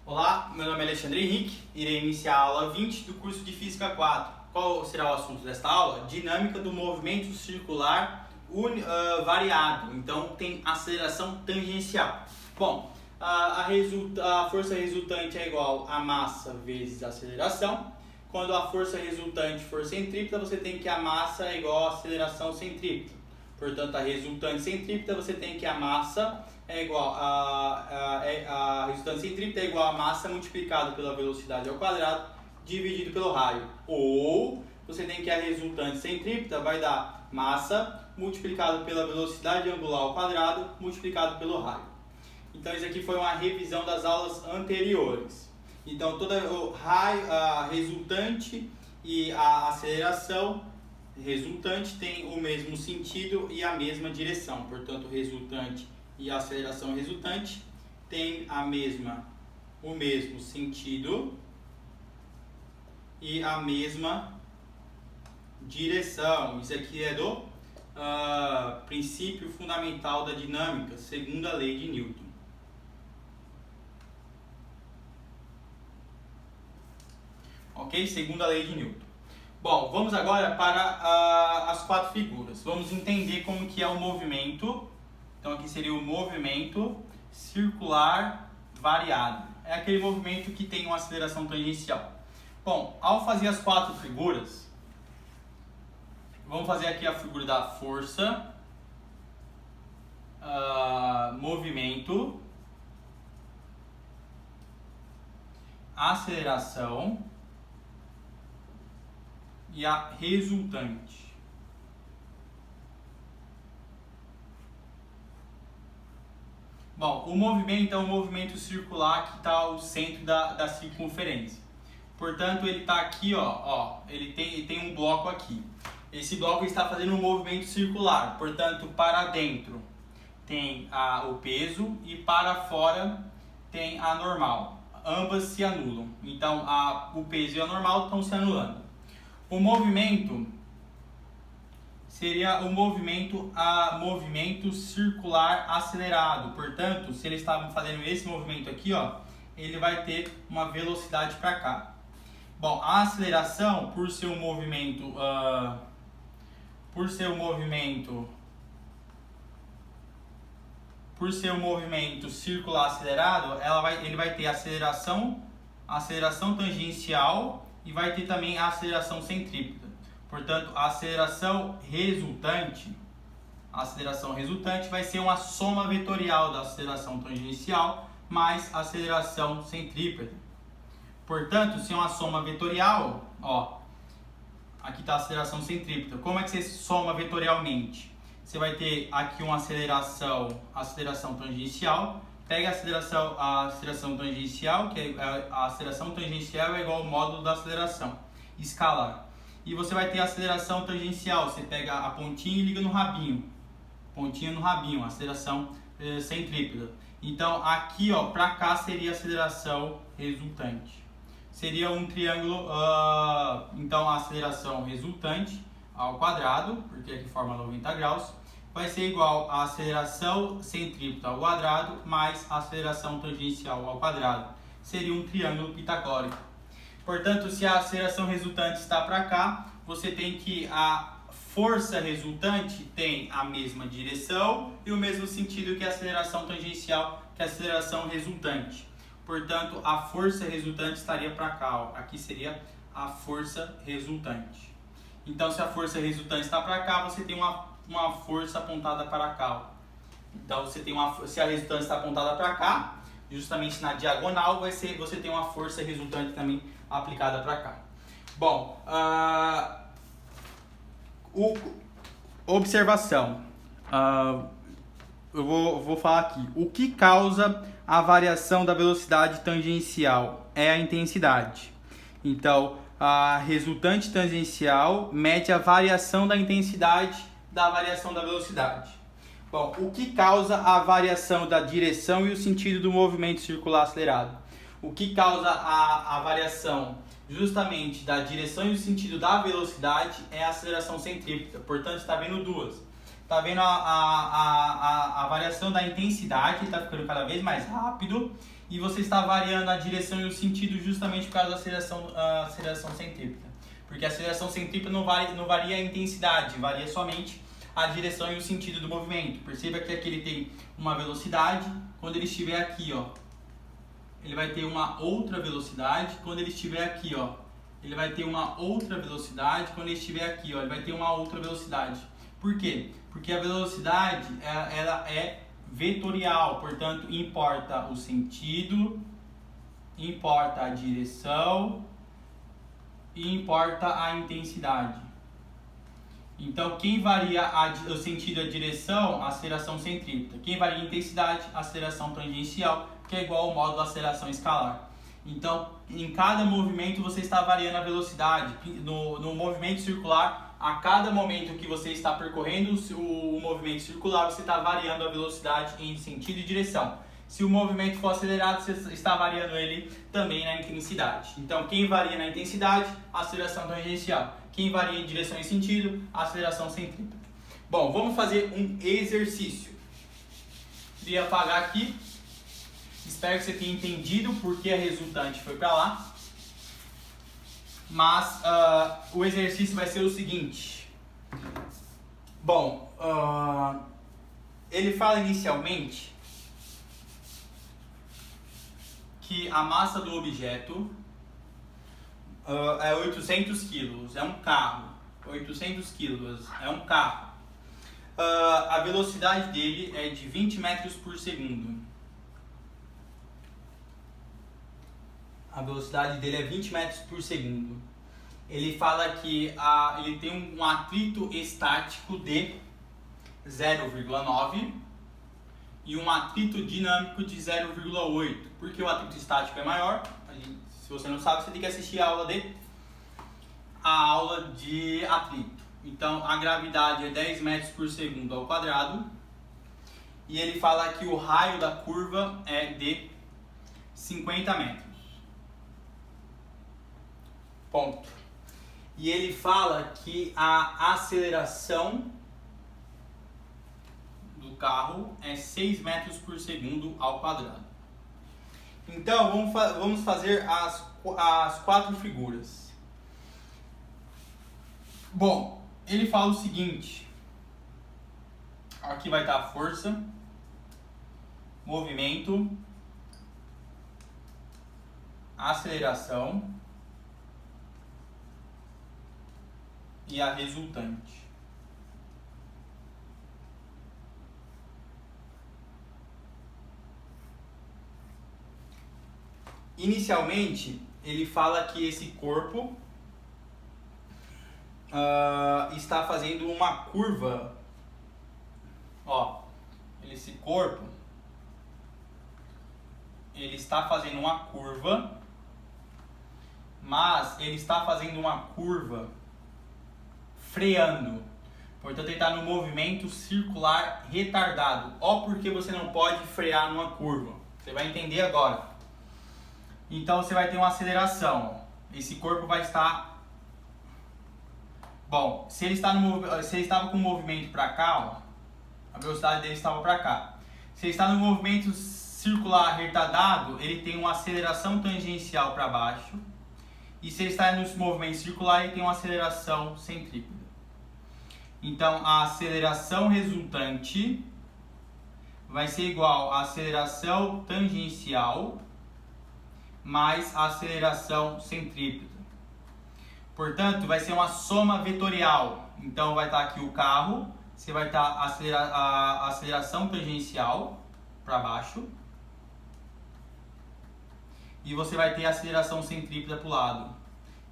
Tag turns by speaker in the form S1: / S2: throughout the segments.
S1: Olá, meu nome é Alexandre Henrique, irei iniciar a aula 20 do curso de Física 4. Qual será o assunto desta aula? Dinâmica do movimento circular variado, então tem aceleração tangencial. Bom, a força resultante é igual a massa vezes a aceleração. Quando a força resultante for centrípeta, você tem que a massa é igual a aceleração centrípeta. Portanto, a resultante centrípeta, você tem que a massa é igual a resultante centrípeta é igual a massa multiplicado pela velocidade ao quadrado dividido pelo raio. Ou você tem que a resultante centrípeta vai dar massa multiplicado pela velocidade angular ao quadrado multiplicado pelo raio. Então isso aqui foi uma revisão das aulas anteriores. Então toda o raio, a resultante e a aceleração resultante tem o mesmo sentido e a mesma direção. Portanto, resultante e a aceleração resultante tem o mesmo sentido e a mesma direção. Isso aqui é do princípio fundamental da dinâmica, segunda lei de Newton. Ok? Segunda lei de Newton. Bom, vamos agora para as quatro figuras. Vamos entender como que é o movimento. Então aqui seria o movimento circular variado. É aquele movimento que tem uma aceleração tangencial. Bom, ao fazer as quatro figuras, vamos fazer aqui a figura da força, movimento, aceleração e a resultante. Bom, o movimento é um movimento circular que está ao centro da circunferência. Portanto, ele está aqui, ele tem um bloco aqui. Esse bloco está fazendo um movimento circular. Portanto, para dentro tem o peso e para fora tem a normal. Ambas se anulam. Então, o peso e a normal estão se anulando. O movimento seria o movimento circular acelerado. Portanto, se eles estavam fazendo esse movimento aqui, ele vai ter uma velocidade para cá. Bom, a aceleração, por ser um movimento circular acelerado, ele vai ter aceleração tangencial e vai ter também a aceleração centrípeta. Portanto, a aceleração resultante vai ser uma soma vetorial da aceleração tangencial mais a aceleração centrípeta. Portanto, se é uma soma vetorial, aqui está a aceleração centrípeta. Como é que você soma vetorialmente? Você vai ter aqui uma aceleração tangencial. Pega a aceleração tangencial, que a aceleração tangencial é igual ao módulo da aceleração escalar. E você vai ter a aceleração tangencial, você pega a pontinha e liga no rabinho. Pontinha no rabinho, aceleração centrípeta. Então aqui, para cá seria a aceleração resultante. Seria um triângulo, então a aceleração resultante ao quadrado, porque aqui forma 90 graus, vai ser igual a aceleração centrípeta ao quadrado mais a aceleração tangencial ao quadrado. Seria um triângulo pitagórico. Portanto, se a aceleração resultante está para cá, você tem que a força resultante tem a mesma direção e o mesmo sentido que a aceleração tangencial, que a aceleração resultante. Portanto, a força resultante estaria para cá. Aqui seria a força resultante. Então, se a força resultante está para cá, você tem uma força apontada para cá. Então, se a resultante está apontada para cá, justamente na diagonal, você tem uma força resultante também aplicada para cá. Bom, observação. Eu vou falar aqui. O que causa a variação da velocidade tangencial é a intensidade. Então, a resultante tangencial mede a variação da intensidade da variação da velocidade. Bom, o que causa a variação da direção e o sentido do movimento circular acelerado? O que causa a variação justamente da direção e o sentido da velocidade é a aceleração centrípeta. Portanto, está vendo duas. Tá vendo a variação da intensidade, está ficando cada vez mais rápido. E você está variando a direção e o sentido justamente por causa da aceleração centrípeta. Porque a aceleração centrípeta não varia a intensidade, varia somente a direção e o sentido do movimento. Perceba que aqui ele tem uma velocidade, quando ele estiver aqui, ó, ele vai ter uma outra velocidade, quando ele estiver aqui, ó, ele vai ter uma outra velocidade, quando ele estiver aqui, ó, ele vai ter uma outra velocidade. Por quê? Porque a velocidade, ela é vetorial, portanto, importa o sentido, importa a direção e importa a intensidade. Então, quem varia o sentido e a direção, a aceleração centrípeta. Quem varia a intensidade, a aceleração tangencial, que é igual ao módulo da aceleração escalar. Então, em cada movimento você está variando a velocidade. No movimento circular, a cada momento que você está percorrendo o movimento circular, você está variando a velocidade em sentido e direção. Se o movimento for acelerado, você está variando ele também na intensidade. Então, quem varia na intensidade, a aceleração tangencial. Quem varia em direção e sentido, a aceleração centrípeta. Bom, vamos fazer um exercício. Queria apagar aqui. Espero que você tenha entendido porque a resultante foi para lá. Mas o exercício vai ser o seguinte. Bom, ele fala inicialmente que a massa do objeto é 800 quilos, é um carro. 800 quilos, é um carro. A velocidade dele é de 20 metros por segundo. A velocidade dele é 20 metros por segundo. Ele fala que ele tem um atrito estático de 0,9 e um atrito dinâmico de 0,8. Porque o atrito estático é maior. Se você não sabe, você tem que assistir a aula de atrito. Então, a gravidade é 10 metros por segundo ao quadrado. E ele fala que o raio da curva é de 50 metros. Ponto. E ele fala que a aceleração do carro é 6 metros por segundo ao quadrado. Então, vamos fazer as 4 figuras. Bom, ele fala o seguinte. Aqui vai estar a força, movimento, aceleração e a resultante. Inicialmente, ele fala que esse corpo está fazendo uma curva. Ó, esse corpo ele está fazendo uma curva, mas ele está fazendo uma curva freando. Portanto, ele está no movimento circular retardado. Ó, porque você não pode frear numa curva. Você vai entender agora. Então, você vai ter uma aceleração. Esse corpo vai estar... Bom, se ele estava com o movimento para cá, ó, a velocidade dele estava para cá. Se ele está no movimento circular retardado, ele tem uma aceleração tangencial para baixo. E se ele está no movimento circular, ele tem uma aceleração centrípeta. Então, a aceleração resultante vai ser igual à aceleração tangencial mais a aceleração centrípeta. Portanto, vai ser uma soma vetorial. Então, vai estar aqui o carro, você vai estar a aceleração tangencial para baixo e você vai ter a aceleração centrípeta para o lado.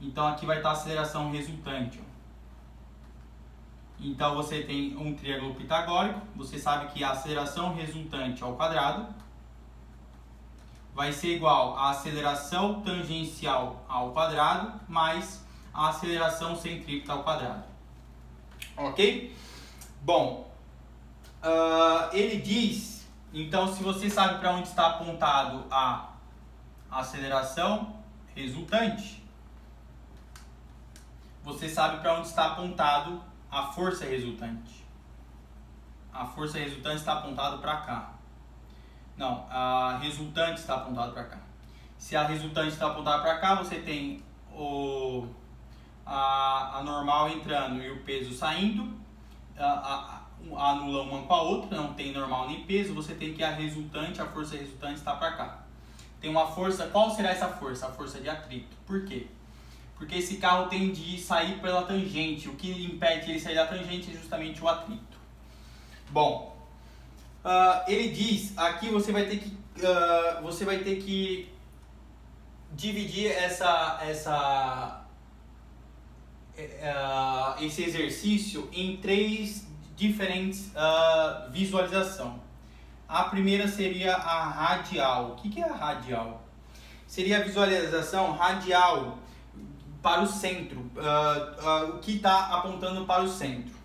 S1: Então, aqui vai estar a aceleração resultante. Então, você tem um triângulo pitagórico. Você sabe que a aceleração resultante ao quadrado vai ser igual à aceleração tangencial ao quadrado mais a aceleração centrípeta ao quadrado. Ok? Bom, ele diz, então, se você sabe para onde está apontado a aceleração resultante, você sabe para onde está apontado a força resultante. A força resultante está apontada para cá. Não, a resultante está apontada para cá. Se a resultante está apontada para cá, você tem a normal entrando e o peso saindo. Anula uma com a outra, não tem normal nem peso. Você tem que a força resultante está para cá. Tem uma força, qual será essa força? A força de atrito. Por quê? Porque esse carro tem de sair pela tangente. O que impede ele sair da tangente é justamente o atrito. Bom, ele diz, aqui você vai ter que dividir esse exercício em 3 diferentes visualizações. A primeira seria a radial. O que é a radial? Seria a visualização radial para o centro, o que está apontando para o centro.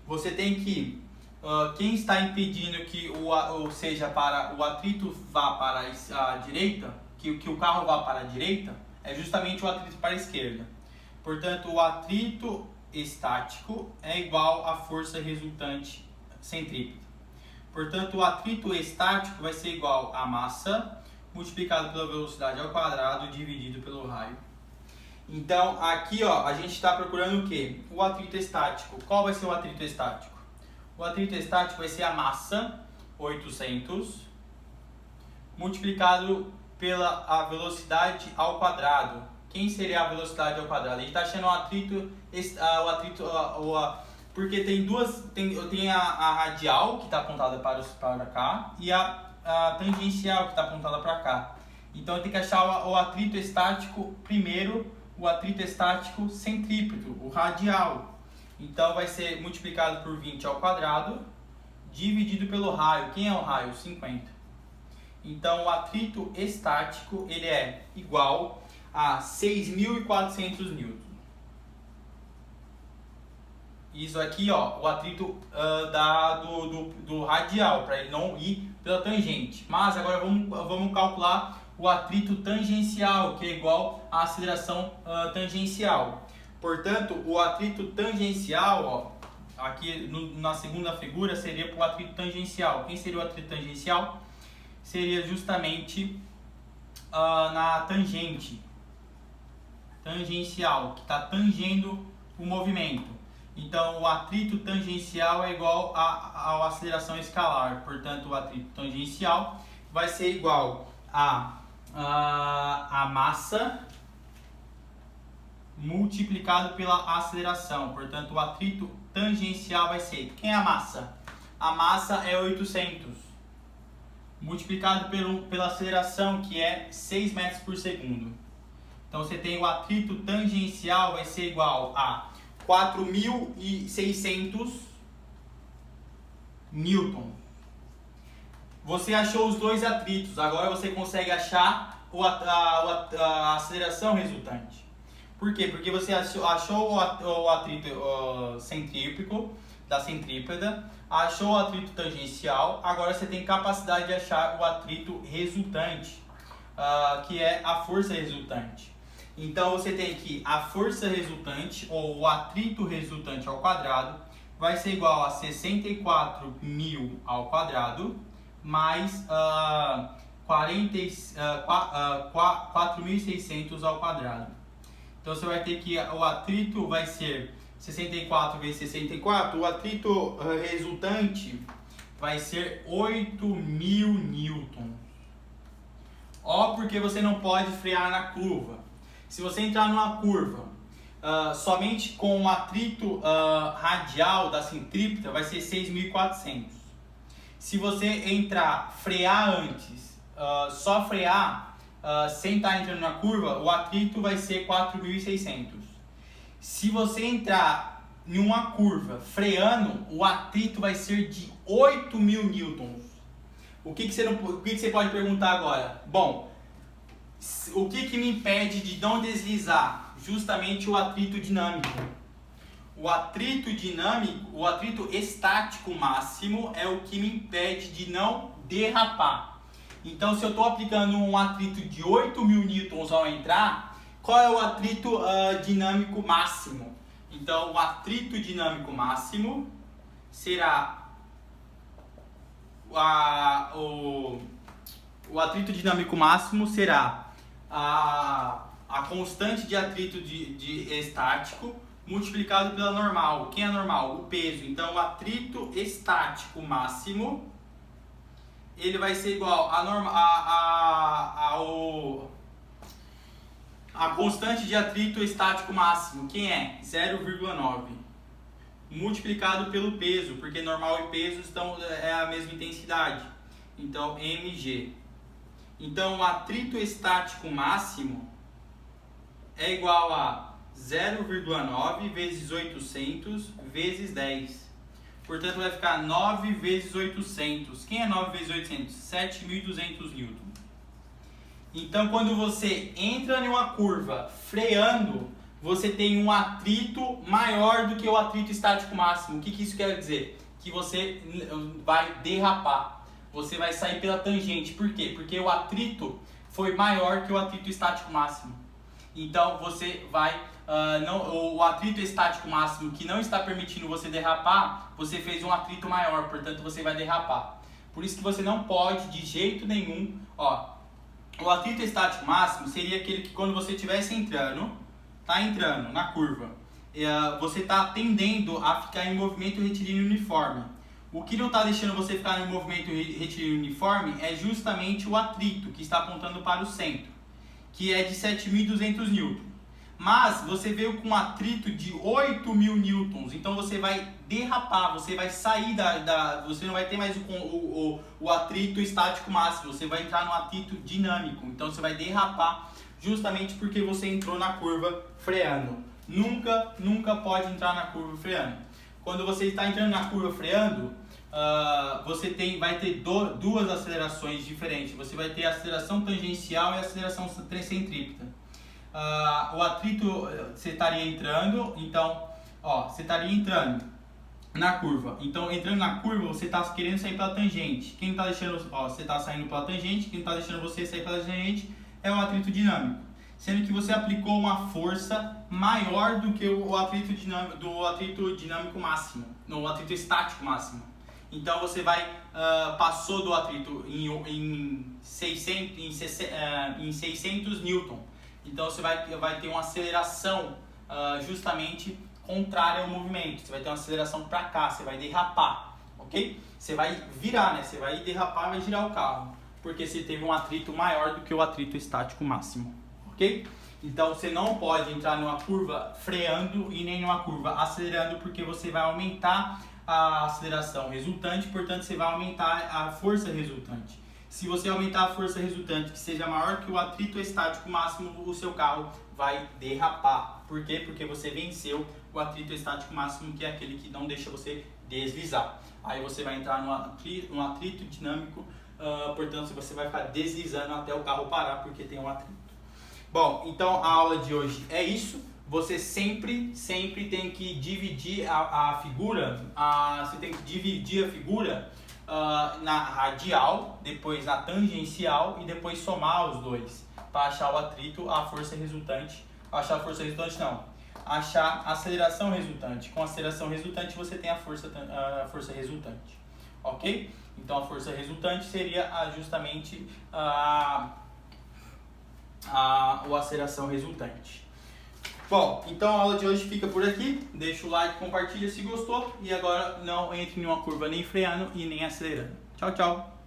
S1: Você tem que, quem está impedindo que o atrito vá para a direita, que o carro vá para a direita, é justamente o atrito para a esquerda. Portanto, o atrito estático é igual à força resultante centrípeta. Portanto, o atrito estático vai ser igual a massa multiplicado pela velocidade ao quadrado dividido pelo raio. Então, aqui a gente está procurando o quê? O atrito estático. Qual vai ser o atrito estático? O atrito estático vai ser a massa, 800, multiplicado pela velocidade ao quadrado. Quem seria a velocidade ao quadrado? A gente está achando porque tem a radial, que está apontada para cá, e a tangencial, que está apontada para cá. Então, tem que achar o atrito estático primeiro, o atrito estático centrípeto, o radial. Então, vai ser multiplicado por 20 ao quadrado, dividido pelo raio. Quem é o raio? 50. Então, o atrito estático ele é igual a 6.400 newtons. Isso aqui, o atrito do radial, para ele não ir pela tangente. Mas agora vamos calcular o atrito tangencial, que é igual à aceleração tangencial. Portanto, o atrito tangencial, aqui na segunda figura, seria para o atrito tangencial. Quem seria o atrito tangencial? Seria justamente na tangente. Tangencial, que está tangendo o movimento. Então, o atrito tangencial é igual à aceleração escalar. Portanto, o atrito tangencial vai ser igual a massa multiplicado pela aceleração. Portanto, o atrito tangencial vai ser... Quem é a massa? A massa é 800. Multiplicado pela aceleração, que é 6 metros por segundo. Então, você tem o atrito tangencial vai ser igual a 4.600 newton. Você achou os dois atritos, agora você consegue achar a aceleração resultante. Por quê? Porque você achou o atrito centrípico da centrípeta, achou o atrito tangencial, agora você tem capacidade de achar o atrito resultante, que é a força resultante. Então você tem que a força resultante, ou o atrito resultante ao quadrado, vai ser igual a 64.000 ao quadrado, mais 4.600 ao quadrado. Então você vai ter que o atrito vai ser 64 vezes 64, o atrito resultante vai ser 8.000 newtons. Porque você não pode frear na curva. Se você entrar numa curva somente com o atrito radial da centrípeta, vai ser 6.400. Se você frear antes, só frear sem estar entrando na curva, o atrito vai ser 4.600. Se você entrar em uma curva freando, o atrito vai ser de 8.000 newtons. O que você pode perguntar agora? Bom, o que me impede de não deslizar? Justamente o atrito dinâmico. O atrito estático máximo é o que me impede de não derrapar. Então, se eu estou aplicando um atrito de 8.000 newtons ao entrar, qual é o atrito dinâmico máximo? Então, o atrito dinâmico máximo será o atrito dinâmico máximo será a constante de atrito de estático multiplicado pela normal. Quem é normal? O peso. Então, o atrito estático máximo ele vai ser igual a constante de atrito estático máximo. Quem é? 0,9 multiplicado pelo peso, porque normal e peso é a mesma intensidade. Então, mg. Então, o atrito estático máximo é igual a 0,9 vezes 800 vezes 10. Portanto, vai ficar 9 vezes 800. Quem é 9 vezes 800? 7.200 newton. Então, quando você entra em uma curva freando, você tem um atrito maior do que o atrito estático máximo. O que isso quer dizer? Que você vai derrapar. Você vai sair pela tangente. Por quê? Porque o atrito foi maior que o atrito estático máximo. Então, você vai... o atrito estático máximo que não está permitindo você derrapar, você fez um atrito maior, portanto você vai derrapar. Por isso que você não pode de jeito nenhum, o atrito estático máximo seria aquele que quando você estivesse entrando na curva, você está tendendo a ficar em movimento retilíneo uniforme. O que não está deixando você ficar em movimento retilíneo uniforme é justamente o atrito que está apontando para o centro, que é de 7.200 newtons. Mas você veio com um atrito de 8.000 newtons, então você vai derrapar, você vai sair você não vai ter mais o atrito estático máximo, você vai entrar no atrito dinâmico, então você vai derrapar justamente porque você entrou na curva freando. Nunca pode entrar na curva freando. Quando você está entrando na curva freando, você vai ter duas acelerações diferentes. Você vai ter a aceleração tangencial e a aceleração centrípeta. O atrito você estaria entrando, então, você estaria entrando na curva. Então, entrando na curva, você está querendo sair pela tangente. Quem está deixando, você está saindo pela tangente, quem está deixando você sair pela tangente é o atrito dinâmico. Sendo que você aplicou uma força maior do que o atrito dinâmico máximo, no atrito estático máximo. Então você passou do atrito em 600 newton. Então você vai ter uma aceleração justamente contrária ao movimento. Você vai ter uma aceleração para cá, você vai derrapar, ok? Você vai virar, né? Você vai derrapar, vai girar o carro, porque você teve um atrito maior do que o atrito estático máximo, ok? Então você não pode entrar numa curva freando e nem numa curva acelerando, porque você vai aumentar a aceleração resultante, portanto você vai aumentar a força resultante. Se você aumentar a força resultante que seja maior que o atrito estático máximo, o seu carro vai derrapar. Por quê? Porque você venceu o atrito estático máximo, que é aquele que não deixa você deslizar. Aí você vai entrar no atrito dinâmico, portanto você vai ficar deslizando até o carro parar, porque tem um atrito. Bom, então a aula de hoje é isso. Você sempre tem que dividir a figura, você tem que dividir a figura na radial, depois na tangencial e depois somar os dois para achar o atrito, a força resultante. Achar a força resultante não, achar a aceleração resultante. Com a aceleração resultante você tem a força resultante, ok? Então a força resultante seria justamente a aceleração resultante. Bom, então a aula de hoje fica por aqui. Deixa o like, compartilha se gostou. E agora não entre em uma curva nem freando e nem acelerando. Tchau, tchau!